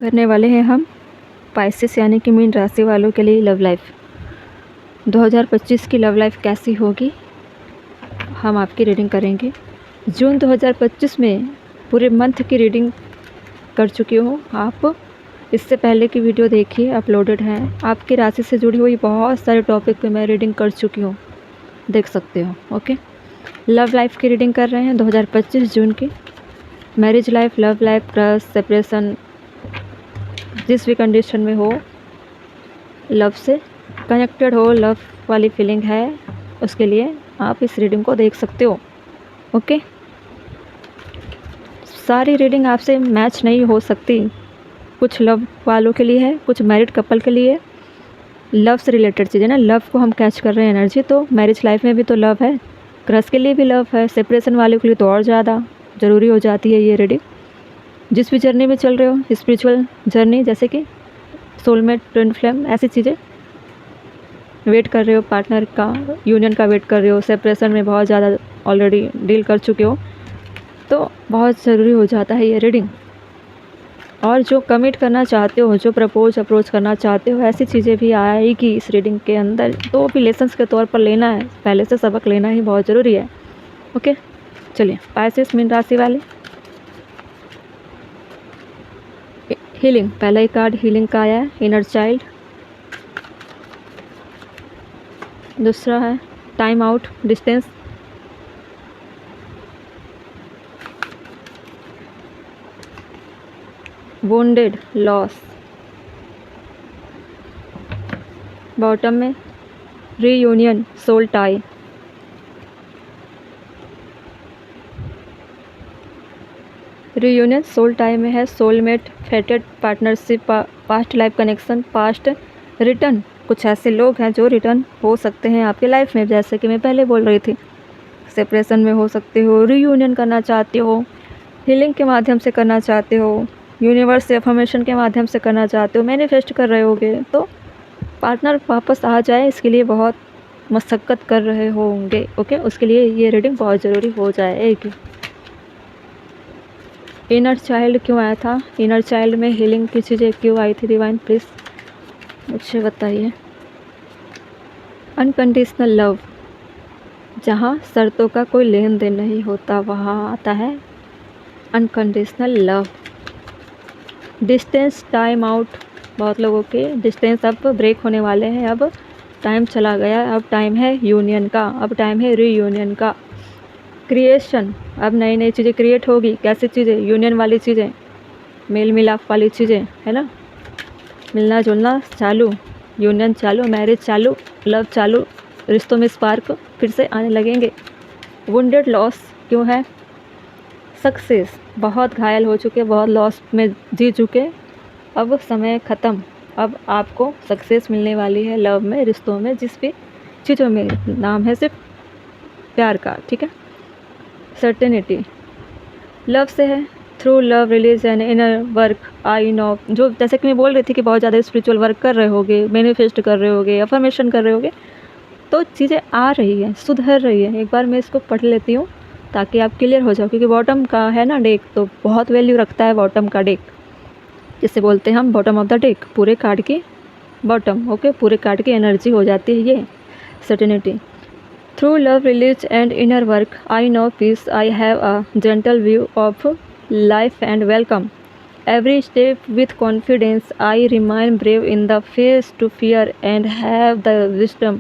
करने वाले हैं हम पाइसेस यानी कि मीन राशि वालों के लिए लव लाइफ 2025 की लव लाइफ कैसी होगी, हम आपकी रीडिंग करेंगे। जून 2025 में पूरे मंथ की रीडिंग कर चुकी हूँ। आप इससे पहले की वीडियो देखिए, अपलोडेड हैं। आपकी राशि से जुड़ी हुई बहुत सारे टॉपिक पे मैं रीडिंग कर चुकी हूँ, देख सकते हो। ओके, लव लाइफ की रीडिंग कर रहे हैं 2025 जून की। Marriage life, love life, crush, separation, जिस भी कंडीशन में हो, लव से कनेक्टेड हो, लव वाली फीलिंग है, उसके लिए आप इस रीडिंग को देख सकते हो। ओके, सारी रीडिंग आपसे मैच नहीं हो सकती। कुछ लव वालों के लिए है, कुछ मैरिड कपल के लिए। लव से रिलेटेड चीज़ें ना, लव को हम कैच कर रहे हैं एनर्जी, तो मैरिज लाइफ में भी तो लव है, क्रश के लिए भी लव है, सेपरेशन वालों के लिए तो और ज़्यादा ज़रूरी हो जाती है ये रीडिंग। जिस भी जर्नी में चल रहे हो, स्पिरिचुअल जर्नी, जैसे कि सोलमेट, ट्विन फ्लेम, ऐसी चीज़ें वेट कर रहे हो, पार्टनर का यूनियन का वेट कर रहे हो, सेपरेशन में बहुत ज़्यादा ऑलरेडी डील कर चुके हो, तो बहुत ज़रूरी हो जाता है ये रीडिंग। और जो कमिट करना चाहते हो, जो प्रपोज अप्रोच करना चाहते हो, ऐसी चीज़ें भी आएगी इस रीडिंग के अंदर, तो भी लेसन्स के तौर पर लेना है, पहले से सबक लेना ही बहुत ज़रूरी है। ओके, चलिए। पाइसेस मीन राशि वाले, हीलिंग, पहला ही कार्ड हीलिंग का आया है, इनर चाइल्ड। दूसरा है time out, distance. Wounded, loss. Bottom में reunion, soul tie. Reunion soul tie में है soulmate, fated, partnership, past life connection, past return. कुछ ऐसे लोग हैं जो रिटर्न हो सकते हैं आपके लाइफ में, जैसे कि मैं पहले बोल रही थी। सेपरेशन में हो सकते हो, रीयूनियन करना चाहते हो, हीलिंग के माध्यम से करना चाहते हो, यूनिवर्स से अफर्मेशन के माध्यम से करना चाहते हो, मैनिफेस्ट कर रहे होगे, तो पार्टनर वापस आ जाए, इसके लिए बहुत मशक्क़त कर रहे होंगे। ओके, उसके लिए ये रीडिंग बहुत ज़रूरी हो जाएगी। इनर चाइल्ड क्यों आया था, इनर चाइल्ड में हीलिंग की चीज़ें क्यों आई थी, डिवाइन प्लीज़ मुझे बताइए। अनकंडीशनल लव, जहाँ शर्तों का कोई लेन देन नहीं होता, वहाँ आता है unconditional love. Distance, time out, बहुत लोगों के डिस्टेंस अब ब्रेक होने वाले हैं, अब टाइम चला गया, अब टाइम है यूनियन का, अब टाइम है रीयूनियन का। क्रिएशन, अब नई नई चीज़ें क्रिएट होगी। कैसी चीज़ें, यूनियन वाली चीज़ें, मेल मिलाप वाली चीज़ें, है ना, मिलना जुलना चालू, यूनियन चालू, मैरिज चालू, लव चालू, रिश्तों में स्पार्क फिर से आने लगेंगे। वुंडेड, लॉस क्यों है, सक्सेस, बहुत घायल हो चुके, बहुत लॉस में जी चुके, अब समय ख़त्म, अब आपको सक्सेस मिलने वाली है लव में, रिश्तों में, जिस भी चीज़ों में। नाम है सिर्फ प्यार का, ठीक है। सर्टेनिटी, लव से है, through love release and inner work I no, जो जैसे कि मैं बोल रही थी कि बहुत ज़्यादा स्पिरिचुअल वर्क कर रहे होगे, मैनिफेस्ट कर रहे होगे, अफर्मेशन कर रहे होगे, तो चीज़ें आ रही हैं, सुधर रही है। एक बार मैं इसको पढ़ लेती हूँ ताकि आप क्लियर हो जाओ, क्योंकि बॉटम का है ना डेक, तो बहुत वैल्यू रखता है बॉटम का डेक, जिसे बोलते हैं हम बॉटम ऑफ द डेक, पूरे कार्ड की बॉटम। ओके, पूरे कार्ड की एनर्जी हो जाती है ये certainty. Through love release and inner work I know peace, I have a gentle view of life and welcome every step with confidence, I remain brave in the face to fear and have the wisdom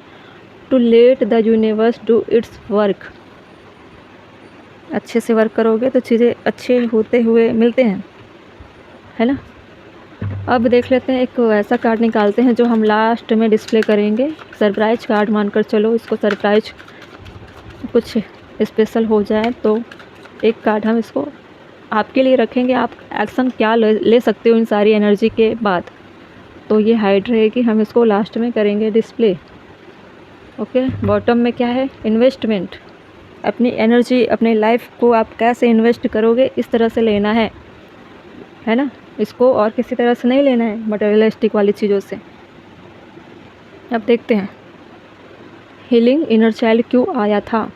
to let the universe do its work। अच्छे से work करोगे तो चीज़ें अच्छे होते हुए मिलते हैं, है ना। अब देख लेते हैं, एक ऐसा कार्ड निकालते हैं जो हम लास्ट में डिस्प्ले करेंगे, सरप्राइज कार्ड मानकर चलो इसको, सरप्राइज कुछ स्पेशल हो जाए तो एक कार्ड हम इसको आपके लिए रखेंगे। आप एक्शन क्या ले सकते हो इन सारी एनर्जी के बाद, तो ये हाइड रहेगी, हम इसको लास्ट में करेंगे डिस्प्ले। ओके, बॉटम में क्या है, इन्वेस्टमेंट, अपनी एनर्जी, अपने लाइफ को आप कैसे इन्वेस्ट करोगे, इस तरह से लेना है ना, इसको और किसी तरह से नहीं लेना है, मटेरियलिस्टिक वाली चीज़ों से। अब देखते हैं हीलिंग, इनर चाइल्ड क्यों आया था।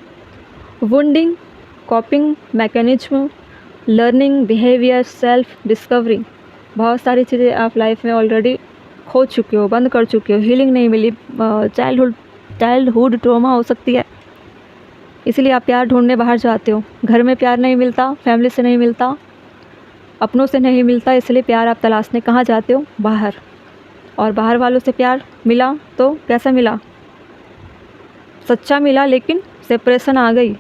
Wounding, coping mechanism, learning, behaviour, self discovery. बहुत सारी चीज़ें आप लाइफ में ऑलरेडी खो चुके हो, बंद कर चुके हो, हीलिंग नहीं मिली, चाइल्डहुड ट्रॉमा हो सकती है, इसलिए आप प्यार ढूंढने बाहर जाते हो। घर में प्यार नहीं मिलता, फैमिली से नहीं मिलता, अपनों से नहीं मिलता, इसलिए प्यार आप तलाशने कहाँ जाते हो? बाहर। और बाहर वालों से प्यार मिला तो कैसा मिला? सच्चा मिला, लेकिन सेपरेशन आ गई,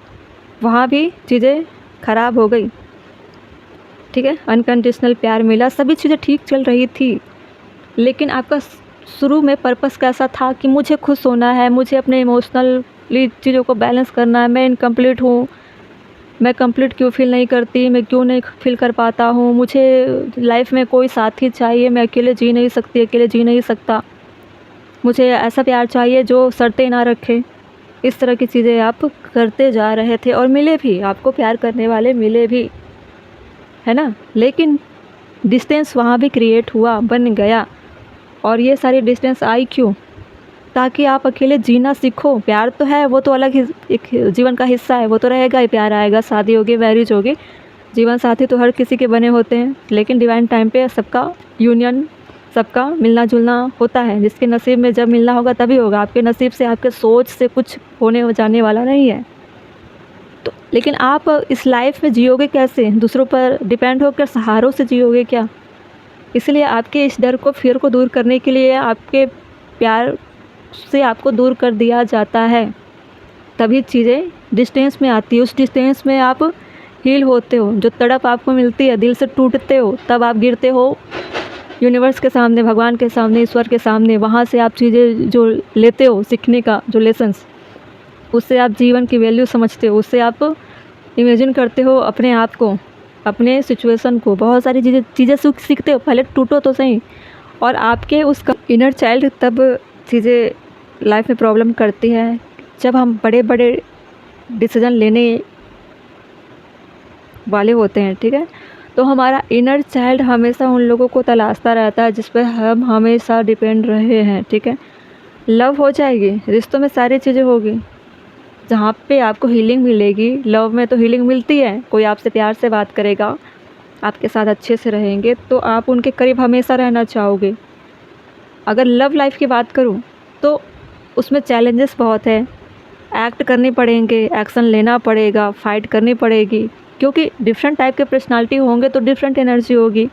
वहाँ भी चीज़ें ख़राब हो गई, ठीक है। अनकंडीशनल प्यार मिला, सभी चीज़ें ठीक चल रही थी, लेकिन आपका शुरू में पर्पस कैसा था कि मुझे खुश होना है, मुझे अपने इमोशनली चीज़ों को बैलेंस करना है, मैं इनकम्प्लीट हूँ, मैं कंप्लीट क्यों फील नहीं करती, मैं क्यों नहीं फील कर पाता हूँ, मुझे लाइफ में कोई साथी चाहिए, मैं अकेले जी नहीं सकती, अकेले जी नहीं सकता, मुझे ऐसा प्यार चाहिए जो शर्तें ना रखे। इस तरह की चीज़ें आप करते जा रहे थे और मिले भी, आपको प्यार करने वाले मिले भी, है ना। लेकिन डिस्टेंस वहाँ भी क्रिएट हुआ, बन गया। और ये सारी डिस्टेंस आई क्यों? ताकि आप अकेले जीना सीखो। प्यार तो है, वो तो अलग ही एक जीवन का हिस्सा है, वो तो रहेगा ही, प्यार आएगा, शादी होगी, मैरिज होगी, जीवन साथी तो हर किसी के बने होते हैं, लेकिन डिवाइन टाइम पे सबका यूनियन, सबका मिलना जुलना होता है। जिसके नसीब में जब मिलना होगा तभी होगा, आपके नसीब से, आपके सोच से कुछ होने जाने वाला नहीं है। तो लेकिन आप इस लाइफ में जियोगे कैसे? दूसरों पर डिपेंड होकर सहारों से जियोगे क्या? इसलिए आपके इस डर को, फियर को दूर करने के लिए आपके प्यार से आपको दूर कर दिया जाता है, तभी चीज़ें डिस्टेंस में आती है। उस डिस्टेंस में आप हील होते हो, जो तड़प आपको मिलती है, दिल से टूटते हो, तब आप गिरते हो यूनिवर्स के सामने, भगवान के सामने, ईश्वर के सामने। वहाँ से आप चीज़ें जो लेते हो, सीखने का जो लेसन्स, उससे आप जीवन की वैल्यू समझते हो, उससे आप इमेजिन करते हो अपने आप को, अपने सिचुएशन को, बहुत सारी चीज़ें सीखते हो। पहले टूटो तो सही। और आपके उस इनर चाइल्ड तब चीज़ें लाइफ में प्रॉब्लम करती है जब हम बड़े बड़े डिसीजन लेने वाले होते हैं, ठीक है। तो हमारा इनर चाइल्ड हमेशा उन लोगों को तलाशता रहता है जिस पर हम हमेशा डिपेंड रहे हैं, ठीक है। लव हो जाएगी, रिश्तों में सारी चीज़ें होगी, जहाँ पे आपको हीलिंग मिलेगी। लव में तो हीलिंग मिलती है, कोई आपसे प्यार से बात करेगा, आपके साथ अच्छे से रहेंगे, तो आप उनके करीब हमेशा रहना चाहोगे। अगर लव लाइफ की बात करूँ तो उसमें चैलेंजेस बहुत है, एक्ट करने पड़ेंगे, एक्शन लेना पड़ेगा, फाइट करनी पड़ेगी, क्योंकि डिफरेंट टाइप के पर्सनालिटी होंगे तो डिफरेंट एनर्जी होगी,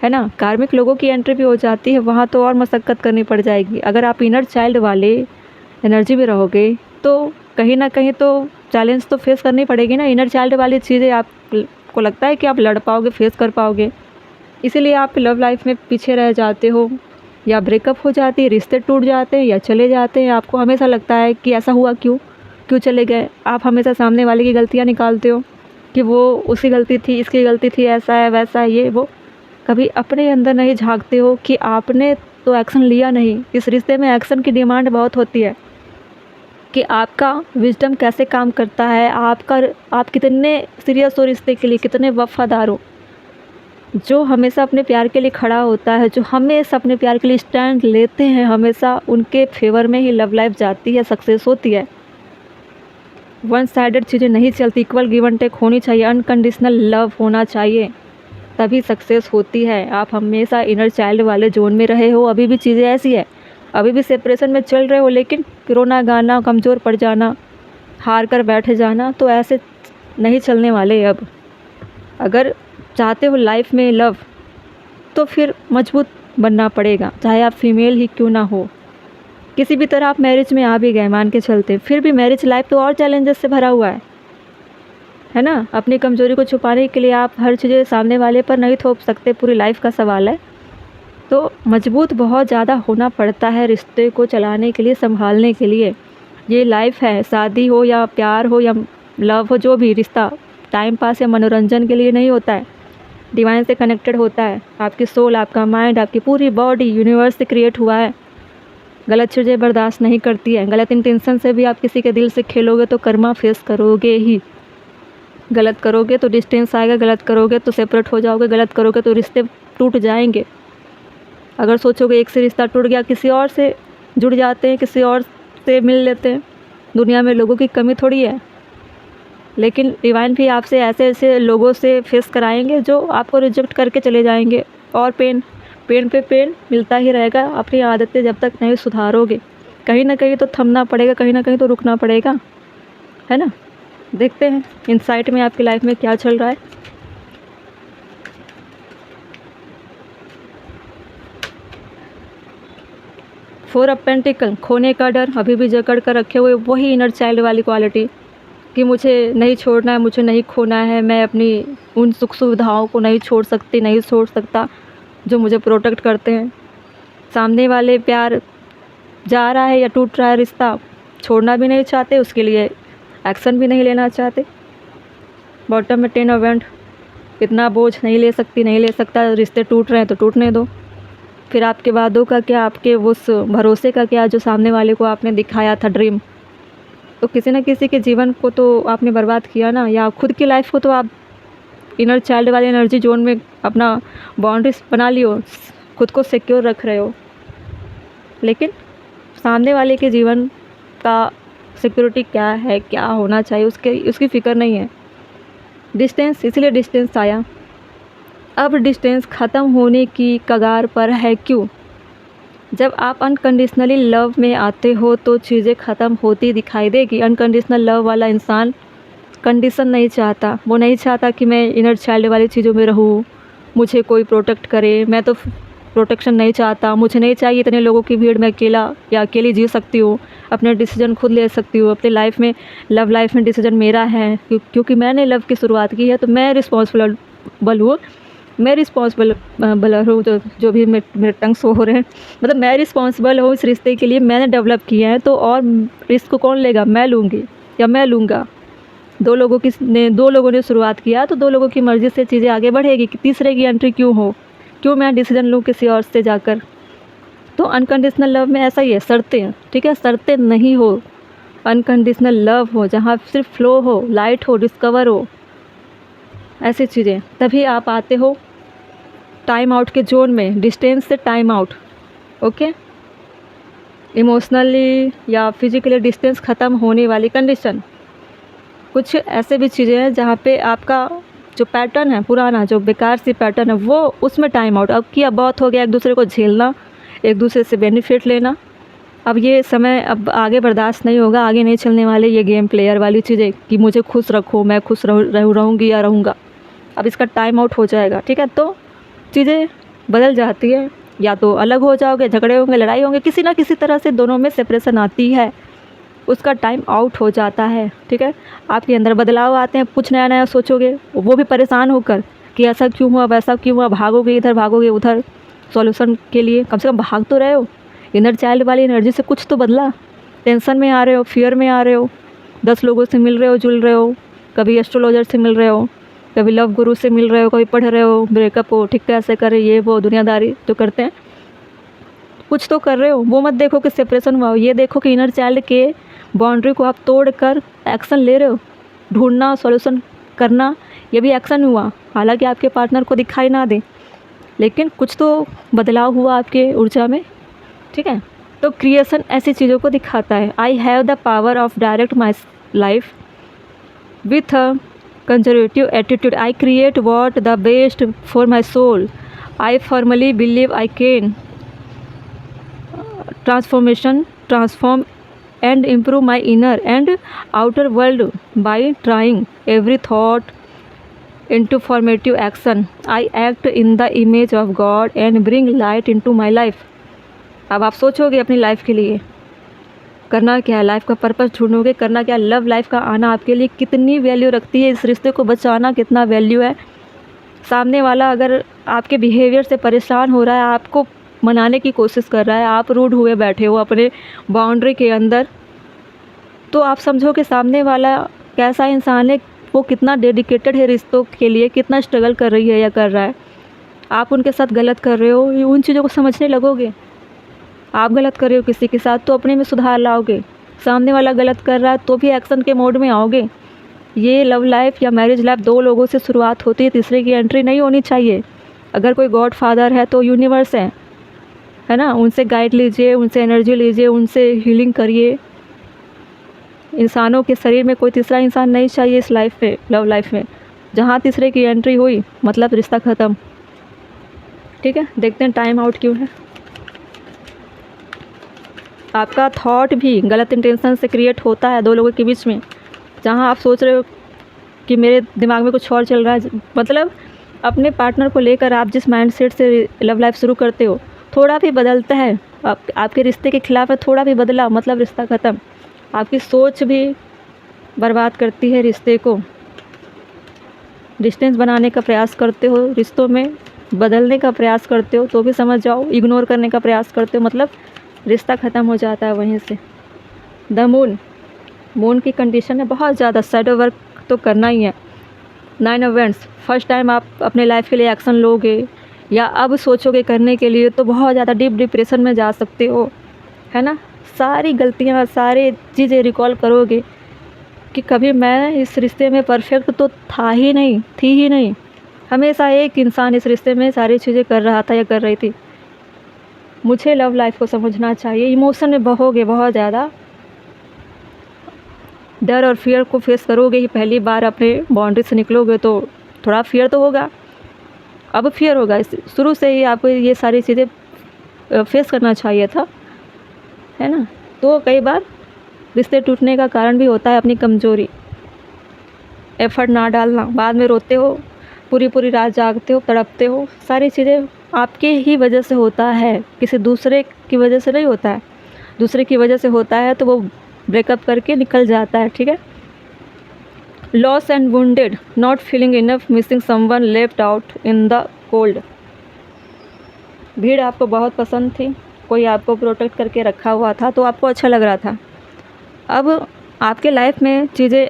है ना। कार्मिक लोगों की एंट्री भी हो जाती है, वहाँ तो और मशक्क़त करनी पड़ जाएगी। अगर आप इनर चाइल्ड वाले एनर्जी में रहोगे तो कहीं ना कहीं तो चैलेंज तो फेस करनी पड़ेगी ना। इनर चाइल्ड वाली चीज़ें आपको लगता है कि आप लड़ पाओगे, फेस कर पाओगे, इसीलिए आप लव लाइफ में पीछे रह जाते हो, या ब्रेकअप हो जाती है, रिश्ते टूट जाते हैं या चले जाते हैं। आपको हमेशा लगता है कि ऐसा हुआ क्यों चले गए। आप हमेशा सामने वाले की गलतियाँ निकालते हो कि वो उसकी गलती थी, इसकी गलती थी, ऐसा है, वैसा है, ये वो। कभी अपने अंदर नहीं झांकते हो कि आपने तो एक्शन लिया नहीं। इस रिश्ते में एक्शन की डिमांड बहुत होती है कि आपका विजडम कैसे काम करता है, आप कितने सीरियस हो रिश्ते के लिए, कितने वफादार हो। जो हमेशा अपने प्यार के लिए खड़ा होता है, जो हमेशा अपने प्यार के लिए स्टैंड लेते हैं, हमेशा उनके फेवर में ही लव लाइफ जाती है, सक्सेस होती है। वन साइडेड चीज़ें नहीं चलती, इक्वल गिव एंड टेक होनी चाहिए, अनकंडीशनल लव होना चाहिए, तभी सक्सेस होती है। आप हमेशा इनर चाइल्ड वाले जोन में रहे हो, अभी भी चीज़ें ऐसी है, अभी भी सेपरेशन में चल रहे हो, लेकिन रोना गाना, कमज़ोर पड़ जाना, हार कर बैठ जाना, तो ऐसे नहीं चलने वाले। अब अगर चाहते हो लाइफ में लव, तो फिर मजबूत बनना पड़ेगा, चाहे आप फीमेल ही क्यों ना हो। किसी भी तरह आप मैरिज में आ भी गए मान के चलते, फिर भी मैरिज लाइफ तो और चैलेंजेस से भरा हुआ है ना। अपनी कमज़ोरी को छुपाने के लिए आप हर चीज़ें सामने वाले पर नहीं थोप सकते, पूरी लाइफ का सवाल है। तो मजबूत बहुत ज़्यादा होना पड़ता है रिश्ते को चलाने के लिए, संभालने के लिए। ये लाइफ है, शादी हो या प्यार हो या लव हो, जो भी रिश्ता टाइम पास या मनोरंजन के लिए नहीं होता है, डिवाइन से कनेक्टेड होता है। आपकी सोल, आपका माइंड, आपकी पूरी बॉडी यूनिवर्स से क्रिएट हुआ है। गलत चीज़ें बर्दाश्त नहीं करती है। गलत इंटेंशन से भी आप किसी के दिल से खेलोगे तो कर्मा फेस करोगे ही। गलत करोगे तो डिस्टेंस आएगा, गलत करोगे तो सेपरेट हो जाओगे, गलत करोगे तो रिश्ते टूट जाएंगे। अगर सोचोगे एक से रिश्ता टूट गया, किसी और से जुड़ जाते हैं, किसी और से मिल लेते हैं। दुनिया में लोगों की कमी थोड़ी है, लेकिन डिवाइन भी आपसे ऐसे ऐसे लोगों से फेस कराएंगे जो आपको रिजेक्ट करके चले जाएंगे, और पेन, पेन पे पेन मिलता ही रहेगा। अपनी आदतें जब तक नहीं सुधारोगे, कहीं ना कहीं तो थमना पड़ेगा, कहीं ना कहीं तो रुकना पड़ेगा, है ना। देखते हैं इनसाइट में आपकी लाइफ में क्या चल रहा है। फोर ऑफ पेंटिकल, खोने का डर अभी भी जकड़ कर रखे हुए, वही इनर चाइल्ड वाली क्वालिटी कि मुझे नहीं छोड़ना है, मुझे नहीं खोना है, मैं अपनी उन सुख सुविधाओं को नहीं छोड़ सकती, नहीं छोड़ सकता जो मुझे प्रोटेक्ट करते हैं। सामने वाले प्यार जा रहा है या टूट रहा है रिश्ता, छोड़ना भी नहीं चाहते, उसके लिए एक्शन भी नहीं लेना चाहते। बॉटम में 10 ऑफ वैंड, इतना बोझ नहीं ले सकती, नहीं ले सकता, रिश्ते टूट रहे हैं तो टूटने दो। फिर आपके वादों का क्या, आपके उस भरोसे का क्या जो सामने वाले को आपने दिखाया था ड्रीम, तो किसी न किसी के जीवन को तो आपने बर्बाद किया ना, या खुद की लाइफ को तो आप इनर चाइल्ड वाले एनर्जी जोन में अपना बाउंड्रीज बना लियो, खुद को सिक्योर रख रहे हो, लेकिन सामने वाले के जीवन का सिक्योरिटी क्या है, क्या होना चाहिए, उसकी फ़िक्र नहीं है। डिस्टेंस, इसलिए डिस्टेंस आया। अब डिस्टेंस ख़त्म होने की कगार पर है। क्यों? जब आप अनकंडीशनली लव में आते हो तो चीज़ें ख़त्म होती दिखाई देगी। अनकंडीशनल लव वाला इंसान कंडीशन नहीं चाहता, वो नहीं चाहता कि मैं इनर चाइल्ड वाली चीज़ों में रहूँ, मुझे कोई प्रोटेक्ट करे, मैं तो प्रोटेक्शन नहीं चाहता, मुझे नहीं चाहिए इतने लोगों की भीड़ में अकेला या अकेली जी सकती हूँ, अपने डिसीजन खुद ले सकती हूँ, अपनी लाइफ में लव लाइफ में डिसीजन मेरा है, क्योंकि मैंने लव की शुरुआत की है तो मैं रिस्पॉन्सिबल हूँ, मैं रिस्पॉन्सिबल हूँ, जो भी मेरे टंग सो हो रहे हैं, मतलब मैं रिस्पॉन्सिबल हूँ इस रिश्ते के लिए, मैंने डेवलप किया है, तो और रिस्क कौन लेगा, मैं लूँगी या मैं लूँगा। दो लोगों ने शुरुआत किया तो दो लोगों की मर्ज़ी से चीज़ें आगे बढ़ेगी, कि तीसरे की एंट्री क्यों हो, क्यों मैं डिसीजन लूँ किसी और से जाकर। तो अनकंडीशनल लव में ऐसा ही है, शर्तें, ठीक है, शर्तें नहीं हो, अनकंडीशनल लव हो जहाँ सिर्फ फ्लो हो, लाइट हो, डिस्कवर हो, ऐसी चीज़ें, तभी आप आते हो टाइम आउट के जोन में, डिस्टेंस से टाइम आउट। ओके, इमोशनली या फिजिकली डिस्टेंस ख़त्म होने वाली कंडीशन। कुछ ऐसे भी चीज़ें हैं जहाँ पे आपका जो पैटर्न है पुराना, जो बेकार सी पैटर्न है, वो उसमें टाइम आउट। अब किया बहुत हो गया, एक दूसरे को झेलना, एक दूसरे से बेनिफिट लेना, अब ये समय अब आगे बर्दाश्त नहीं होगा, आगे नहीं चलने वाले ये गेम प्लेयर वाली चीज़ें कि मुझे खुश रखो, मैं खुश रहूँगी या रहूँगा, अब इसका टाइम आउट हो जाएगा। ठीक है, तो चीज़ें बदल जाती है, या तो अलग हो जाओगे, झगड़े होंगे, लड़ाई होंगे, किसी ना किसी तरह से दोनों में सेपरेशन आती है, उसका टाइम आउट हो जाता है। ठीक है, आपके अंदर बदलाव आते हैं, कुछ नया नया सोचोगे, वो भी परेशान होकर कि ऐसा क्यों हुआ, वैसा क्यों हुआ, भागोगे इधर भागोगे उधर सॉल्यूशन के लिए, कम से कम भाग तो रहे हो। इनर चाइल्ड वाली एनर्जी से कुछ तो बदला, टेंशन में आ रहे हो, फियर में आ रहे हो, 10 लोगों से मिल रहे हो, जुल रहे हो, कभी एस्ट्रोलॉजर से मिल रहे हो, कभी लव गुरु से मिल रहे हो, कभी पढ़ रहे हो ब्रेकअप हो, ठीक कैसे करें, ये वो दुनियादारी जो करते हैं, कुछ तो कर रहे हो। वो मत देखो कि सेपरेशन हुआ, ये देखो कि इनर चाइल्ड के बाउंड्री को आप तोड़ कर एक्शन ले रहे हो, ढूंढना, सॉल्यूशन करना, ये भी एक्शन हुआ, हालांकि आपके पार्टनर को दिखाई ना दे, लेकिन कुछ तो बदलाव हुआ आपके ऊर्जा में। ठीक है, तो क्रिएशन ऐसी चीज़ों को दिखाता है। I have the power of direct my life with a conservative attitude, I create what the best for my soul, I formally believe I can transform and improve my inner and outer world by trying every thought into formative action. I act in the image of God and bring light into my life. अब आप सोचोगे अपनी life के लिए करना क्या है, life का पर्पस ढूंढोगे, करना क्या, लव लाइफ का आना आपके लिए कितनी वैल्यू रखती है, इस रिश्ते को बचाना कितना वैल्यू है। सामने वाला अगर आपके बिहेवियर से परेशान हो रहा है, आपको मनाने की कोशिश कर रहा है, आप रूड हुए बैठे हो अपने बाउंड्री के अंदर, तो आप समझो कि सामने वाला कैसा इंसान है, वो कितना डेडिकेटेड है रिश्तों के लिए, कितना स्ट्रगल कर रही है या कर रहा है। आप उनके साथ गलत कर रहे हो, उन चीज़ों को समझने लगोगे। आप गलत कर रहे हो किसी के साथ तो अपने में सुधार लाओगे, सामने वाला गलत कर रहा है तो भी एक्शन के मोड में आओगे। ये लव लाइफ या मैरिज लाइफ दो लोगों से शुरुआत होती है, तीसरे की एंट्री नहीं होनी चाहिए। अगर कोई गॉड फादर है तो यूनिवर्स है ना, उनसे गाइड लीजिए, उनसे एनर्जी लीजिए, उनसे हीलिंग करिए। इंसानों के शरीर में कोई तीसरा इंसान नहीं चाहिए इस लाइफ में, लव लाइफ में। जहाँ तीसरे की एंट्री हुई मतलब रिश्ता ख़त्म। ठीक है, देखते हैं टाइम आउट क्यों है। आपका थॉट भी गलत इंटेंशन से क्रिएट होता है दो लोगों के बीच में। जहाँ आप सोच रहे हो कि मेरे दिमाग में कुछ और चल रहा है, मतलब अपने पार्टनर को लेकर आप जिस माइंडसेट से लव लाइफ शुरू करते हो, थोड़ा भी बदलता है आपके रिश्ते के खिलाफ है, थोड़ा भी बदला मतलब रिश्ता ख़त्म। आपकी सोच भी बर्बाद करती है रिश्ते को। डिस्टेंस बनाने का प्रयास करते हो, रिश्तों में बदलने का प्रयास करते हो, तो भी समझ जाओ इग्नोर करने का प्रयास करते हो, मतलब रिश्ता ख़त्म हो जाता है वहीं से। द मून की कंडीशन है बहुत ज़्यादा शैडो वर्क तो करना ही है। 9 इवेंट्स, फर्स्ट टाइम आप अपने लाइफ के लिए एक्शन लोगे या अब सोचोगे करने के लिए, तो बहुत ज़्यादा डीप डिप्रेशन में जा सकते हो, है ना। सारी गलतियाँ, सारी चीज़ें रिकॉल करोगे कि कभी मैं इस रिश्ते में परफेक्ट तो थी ही नहीं। हमेशा एक इंसान इस रिश्ते में सारी चीज़ें कर रहा था या कर रही थी। मुझे लव लाइफ को समझना चाहिए। इमोशन में बहोगे बहुत ज़्यादा, डर और फियर को फेस करोगे ही। पहली बार अपने बाउंड्री से निकलोगे तो थोड़ा फियर तो होगा, अब फियर होगा। शुरू से ही आपको ये सारी चीज़ें फेस करना चाहिए था, है ना। तो कई बार रिश्ते टूटने का कारण भी होता है अपनी कमज़ोरी, एफर्ट ना डालना। बाद में रोते हो, पूरी रात जागते हो, तड़पते हो। सारी चीज़ें आपके ही वजह से होता है, किसी दूसरे की वजह से नहीं होता है। दूसरे की वजह से होता है तो वो ब्रेकअप करके निकल जाता है, ठीक है। Loss and wounded, not feeling enough, missing someone, left out in the cold. भीड़ आपको बहुत पसंद थी, कोई आपको प्रोटेक्ट करके रखा हुआ था तो आपको अच्छा लग रहा था। अब आपके लाइफ में चीज़ें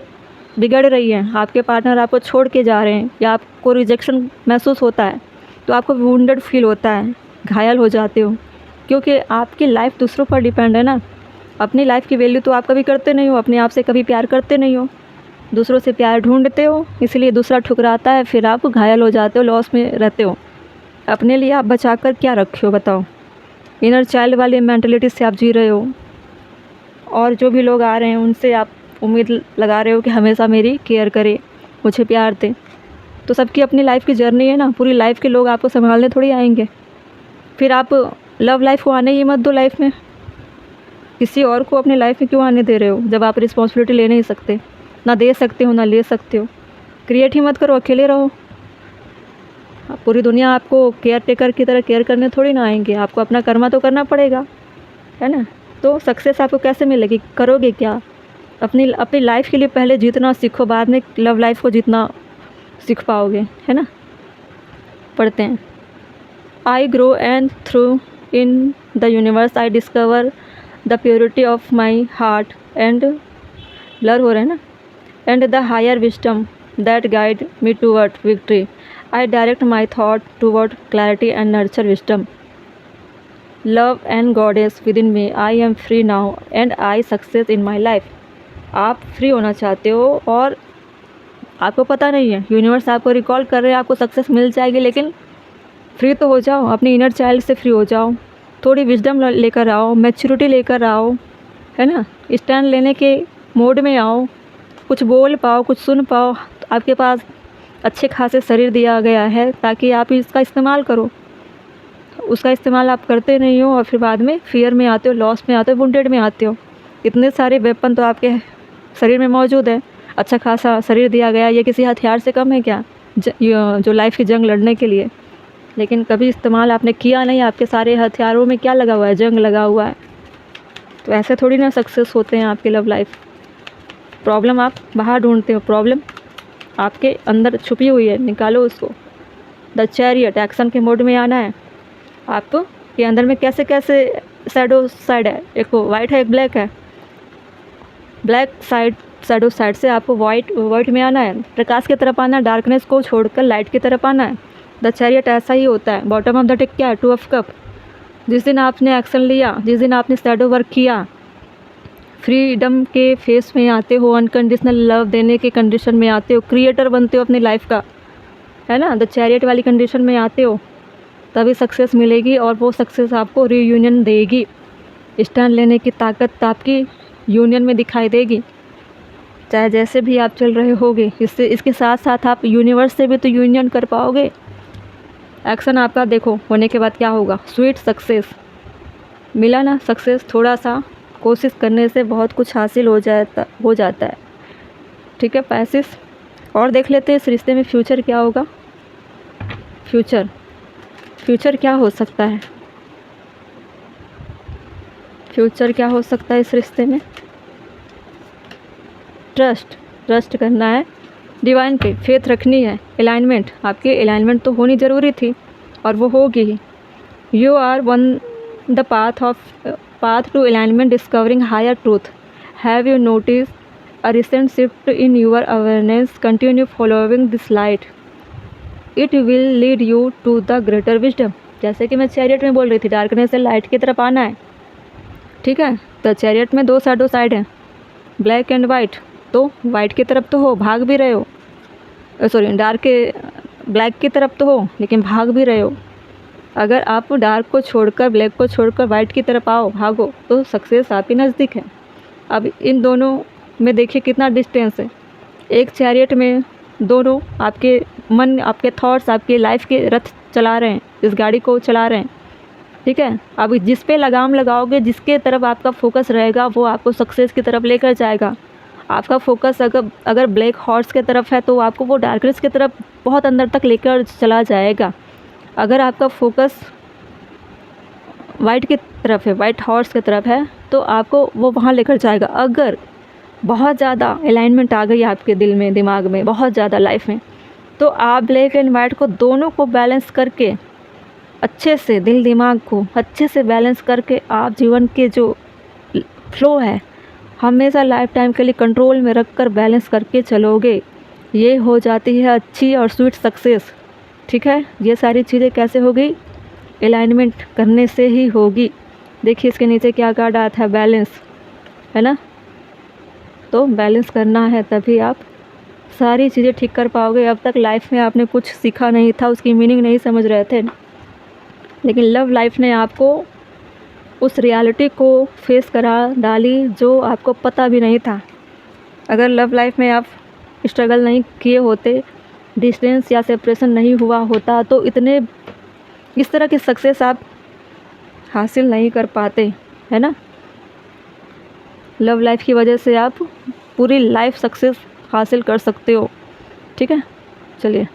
बिगड़ रही हैं, आपके पार्टनर आपको छोड़ के जा रहे हैं या आपको रिजेक्शन महसूस होता है, तो आपको वुंडेड फील होता है, घायल हो जाते हो, क्योंकि आपकी लाइफ दूसरों पर डिपेंड है ना। अपनी लाइफ की वैल्यू तो आप कभी करते नहीं हो, अपने आप से कभी प्यार करते नहीं हो, दूसरों से प्यार ढूंढते हो, इसलिए दूसरा ठुकराता है, फिर आप घायल हो जाते हो, लॉस में रहते हो। अपने लिए आप बचा कर क्या रखे हो बताओ। इनर चाइल्ड वाली मेंटलिटी से आप जी रहे हो, और जो भी लोग आ रहे हैं उनसे आप उम्मीद लगा रहे हो कि हमेशा मेरी केयर करे, मुझे प्यार दे। तो सबकी अपनी लाइफ की जर्नी है ना, पूरी लाइफ के लोग आपको संभालने थोड़ी आएंगे। फिर आप लव लाइफ को आने ही मत दो लाइफ में। किसी और को अपनी लाइफ में क्यों आने दे रहे हो जब आप रिस्पॉन्सिबिलिटी ले नहीं सकते, ना दे सकते हो ना ले सकते हो। क्रिएट ही मत करो, अकेले रहो। पूरी दुनिया आपको केयर टेकर की तरह केयर करने थोड़ी ना आएंगे, आपको अपना कर्मा तो करना पड़ेगा, है ना। तो सक्सेस आपको कैसे मिलेगी, करोगे क्या। अपनी लाइफ के लिए पहले जीतना सीखो, बाद में लव लाइफ को जीतना सीख पाओगे, है ना। पढ़ते हैं। I grow and through in the universe I discover the purity of my heart and blur हो रहे हैं ना, and the higher wisdom that guide me toward victory. I direct my thought toward clarity and nurture wisdom. Love and goddess within me, I am free now and I success in my life. आप free होना चाहते हो और आपको पता नहीं है, universe आपको रिकॉल कर रहे हैं, आपको सक्सेस मिल जाएगी, लेकिन फ्री तो हो जाओ, अपनी इनर चाइल्ड से फ्री हो जाओ, थोड़ी विजडम लेकर आओ, मैच्योरिटी लेकर आओ, है ना। स्टैंड लेने के मोड में आओ, कुछ बोल पाओ, कुछ सुन पाओ। आपके पास अच्छे खासे शरीर दिया गया है ताकि आप इसका इस्तेमाल करो। उसका इस्तेमाल आप करते नहीं हो और फिर बाद में फियर में आते हो, लॉस में आते हो, वुंडेड में आते हो। इतने सारे वेपन तो आपके शरीर में मौजूद है, अच्छा खासा शरीर दिया गया, ये किसी हथियार से कम है क्या जो लाइफ की जंग लड़ने के लिए। लेकिन कभी इस्तेमाल आपने किया नहीं, आपके सारे हथियारों में क्या लगा हुआ है, जंग लगा हुआ है। तो ऐसे थोड़ी ना सक्सेस होते हैं आपके लव लाइफ। प्रॉब्लम आप बाहर ढूंढते हो, प्रॉब्लम आपके अंदर छुपी हुई है, निकालो उसको। द चैरियट, एक्शन के मोड में आना है आपको कि अंदर में कैसे कैसे शैडो साइड है, एक वाइट है एक ब्लैक है। ब्लैक साइड, शैडो साइड से आपको वाइट में आना है, प्रकाश की तरफ आना है, डार्कनेस को छोड़कर लाइट की तरफ आना है। द चैरियट ऐसा ही होता है। बॉटम ऑफ द डेक क्या है, 2 ऑफ कप। जिस दिन आपने एक्शन लिया, जिस दिन आपने शैडो वर्क किया, फ्रीडम के फेस में आते हो, अनकंडीशनल लव देने के कंडीशन में आते हो, क्रिएटर बनते हो अपनी लाइफ का, है ना। द चैरियट वाली कंडीशन में आते हो, तभी सक्सेस मिलेगी और वो सक्सेस आपको रीयूनियन देगी। स्टैंड लेने की ताकत आपकी यूनियन में दिखाई देगी, चाहे जैसे भी आप चल रहे होगे। इसके साथ साथ आप यूनिवर्स से भी तो यूनियन कर पाओगे। एक्शन आपका देखो होने के बाद क्या होगा, स्वीट सक्सेस मिला ना, सक्सेस थोड़ा सा कोशिश करने से बहुत कुछ हासिल हो जाता है। ठीक है पैसिस। और देख लेते हैं इस रिश्ते में फ्यूचर क्या होगा। फ्यूचर क्या हो सकता है, फ्यूचर क्या हो सकता है इस रिश्ते में। ट्रस्ट करना है डिवाइन पे, फेथ रखनी है। अलाइनमेंट, आपकी अलाइनमेंट तो होनी ज़रूरी थी और वो होगी ही। You are on the path to alignment, discovering higher truth. Have you noticed a recent shift in your awareness? Continue following this light. It will lead you to the greater wisdom. जैसे कि मैं chariot में बोल रही थी, darkness से light की तरफ आना है। ठीक है, तो चैरियट में दो साइड हैं, ब्लैक एंड वाइट। तो वाइट की तरफ तो हो, भाग भी रहे हो, सॉरी ब्लैक की तरफ तो हो लेकिन भाग भी रहे हो। अगर आप डार्क को छोड़कर, ब्लैक को छोड़कर वाइट की तरफ भागो तो सक्सेस आपके नज़दीक है। अब इन दोनों में देखिए कितना डिस्टेंस है। एक चैरियट में दोनों आपके मन, आपके थॉट्स, आपके लाइफ के रथ चला रहे हैं, इस गाड़ी को चला रहे हैं। ठीक है, अब जिस पे लगाम लगाओगे, जिसके तरफ आपका फोकस रहेगा, वो आपको सक्सेस की तरफ लेकर जाएगा। आपका फोकस अगर ब्लैक हॉर्स की तरफ है तो आपको वो डार्कनेस की तरफ बहुत अंदर तक लेकर चला जाएगा। अगर आपका फोकस वाइट की तरफ है, वाइट हॉर्स की तरफ है, तो आपको वो वहाँ लेकर जाएगा। अगर बहुत ज़्यादा अलाइनमेंट आ गई आपके दिल में, दिमाग में, बहुत ज़्यादा लाइफ में, तो आप ब्लैक एंड वाइट को दोनों को बैलेंस करके अच्छे से, दिल दिमाग को अच्छे से बैलेंस करके आप जीवन के जो फ्लो है हमेशा लाइफ टाइम के लिए कंट्रोल में रख कर बैलेंस करके चलोगे, ये हो जाती है अच्छी और स्वीट सक्सेस। ठीक है, ये सारी चीज़ें कैसे होगी, अलाइनमेंट करने से ही होगी। देखिए इसके नीचे क्या कार्ड आता है, बैलेंस, है ना। तो बैलेंस करना है तभी आप सारी चीज़ें ठीक कर पाओगे। अब तक लाइफ में आपने कुछ सीखा नहीं था, उसकी मीनिंग नहीं समझ रहे थे, लेकिन लव लाइफ ने आपको उस रियलिटी को फेस करा डाली जो आपको पता भी नहीं था। अगर लव लाइफ में आप स्ट्रगल नहीं किए होते, डिस्टेंस या सेपरेशन नहीं हुआ होता, तो इस तरह की सक्सेस आप हासिल नहीं कर पाते, है ना। लव लाइफ की वजह से आप पूरी लाइफ सक्सेस हासिल कर सकते हो। ठीक है, चलिए।